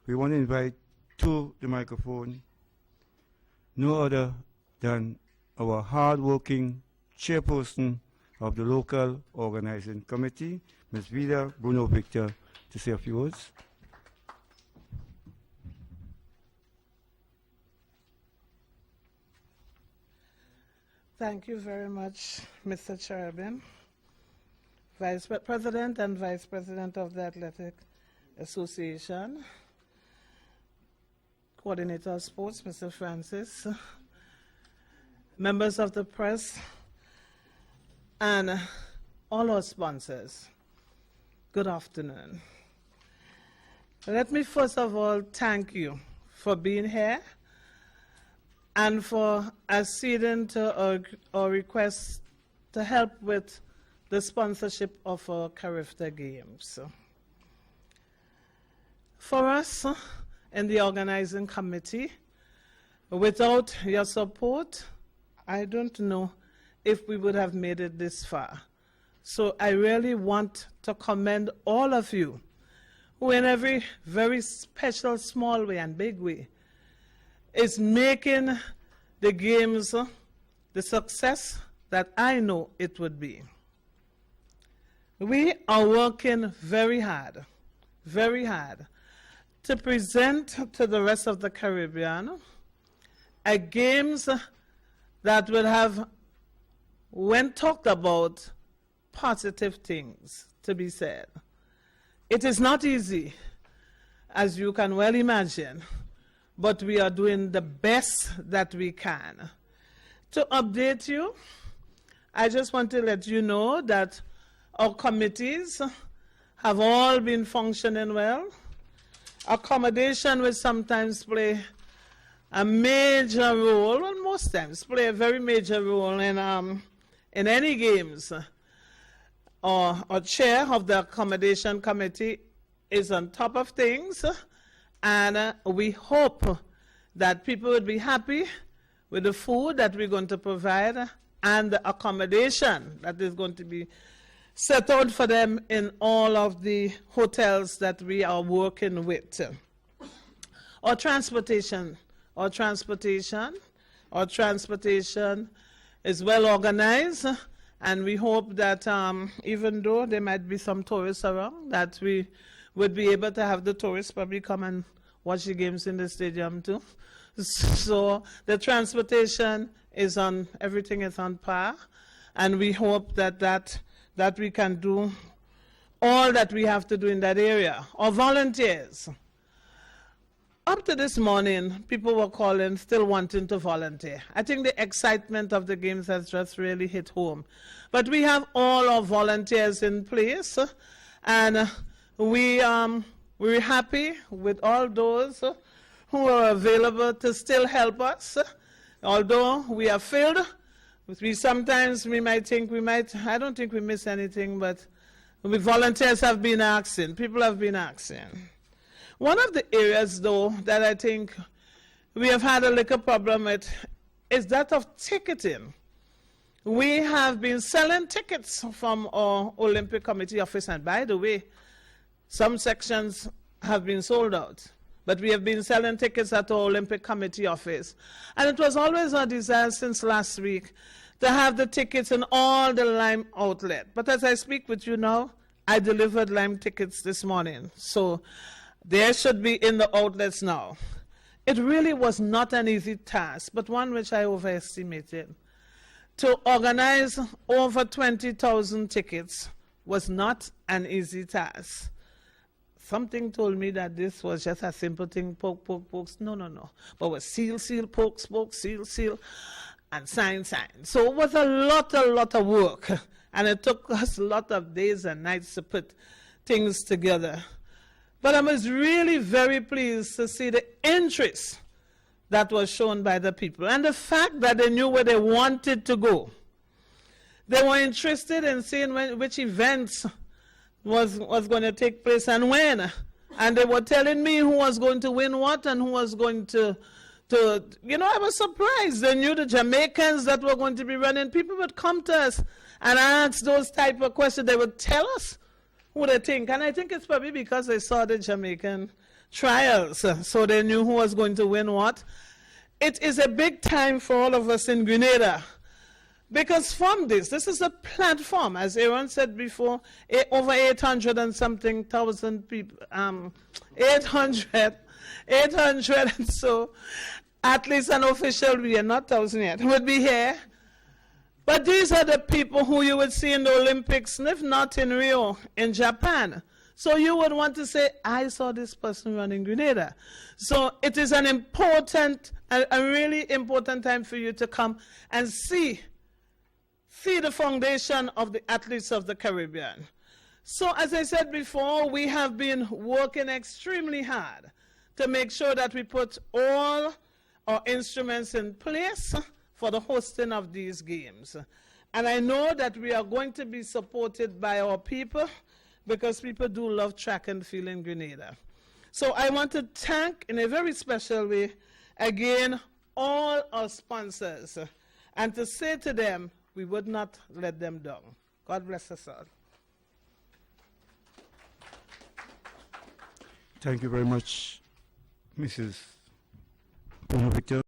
we want to invite to the microphone no other than our hard-working chairperson of the Local Organizing Committee, Ms. Veda Bruno-Victor, to say a few words. Thank you very much, Mr. Chairman, Vice President and Vice President of the Athletic Association, Coordinator of Sports, Mr. Francis, members of the press, and all our sponsors. Good afternoon. Let me first of all thank you for being here and for acceding to our request to help with the sponsorship of our CARIFTA Games. For us in the organizing committee, without your support, I don't know if we would have made it this far. So I really want to commend all of you who in every very special small way and big way is making the games the success that I know it would be. We are working very hard to present to the rest of the Caribbean a games that will have, when talked about, positive things to be said. It is not easy, as you can well imagine, but we are doing the best that we can. To update you, I just want to let you know that our committees have all been functioning well. Accommodation will sometimes play a major role, well, most times play a very major role in any games. Our chair of the accommodation committee is on top of things, and we hope that people would be happy with the food that we're going to provide and the accommodation that is going to be set out for them in all of the hotels that we are working with. Our transportation is well organized, and we hope that even though there might be some tourists around, that we would be able to have the tourists probably come and watch the games in the stadium too. So the transportation is on, everything is on par, and we hope that we can do all that we have to do in that area. Our volunteers. Up to this morning, people were calling, still wanting to volunteer. I think the excitement of the games has just really hit home. But we have all our volunteers in place, and we're happy with all those who are available to still help us. Although we are filled, sometimes we might think I don't think we miss anything, but volunteers have been asking, people have been asking. One of the areas, though, that I think we have had a little problem with is that of ticketing. We have been selling tickets from our Olympic Committee office, and by the way, some sections have been sold out. But we have been selling tickets at our Olympic Committee office. And it was always our desire since last week to have the tickets in all the Lime outlet. But as I speak with you now, I delivered Lime tickets this morning. So they should be in the outlets now. It really was not an easy task, but one which I overestimated. To organize over 20,000 tickets was not an easy task. Something told me that this was just a simple thing, poke, poke, pokes. No. But it was seal, seal, poke, poke, seal, seal, and sign, sign. So it was a lot of work. And it took us a lot of days and nights to put things together. But I was really very pleased to see the interest that was shown by the people and the fact that they knew where they wanted to go. They were interested in seeing which events was going to take place and when. And they were telling me who was going to win what and who was going to I was surprised. They knew the Jamaicans that were going to be running. People would come to us and ask those type of questions. They would tell us who they think. And I think it's probably because they saw the Jamaican trials, so they knew who was going to win what. It is a big time for all of us in Grenada, because from this is a platform, as Aaron said before, over 800 and something thousand people, 800 and so, at least an official, we are not 1,000 yet, would be here. But these are the people who you would see in the Olympics, and if not in Rio, in Japan. So you would want to say, I saw this person running Grenada. So it is an important, a really important time for you to come and see the foundation of the athletes of the Caribbean. So as I said before, we have been working extremely hard to make sure that we put all our instruments in place for the hosting of these games. And I know that we are going to be supported by our people, because people do love track and field in Grenada. So I want to thank in a very special way, again, all our sponsors, and to say to them, we would not let them down. God bless us all. Thank you very much, Mrs. Bruno-Victor.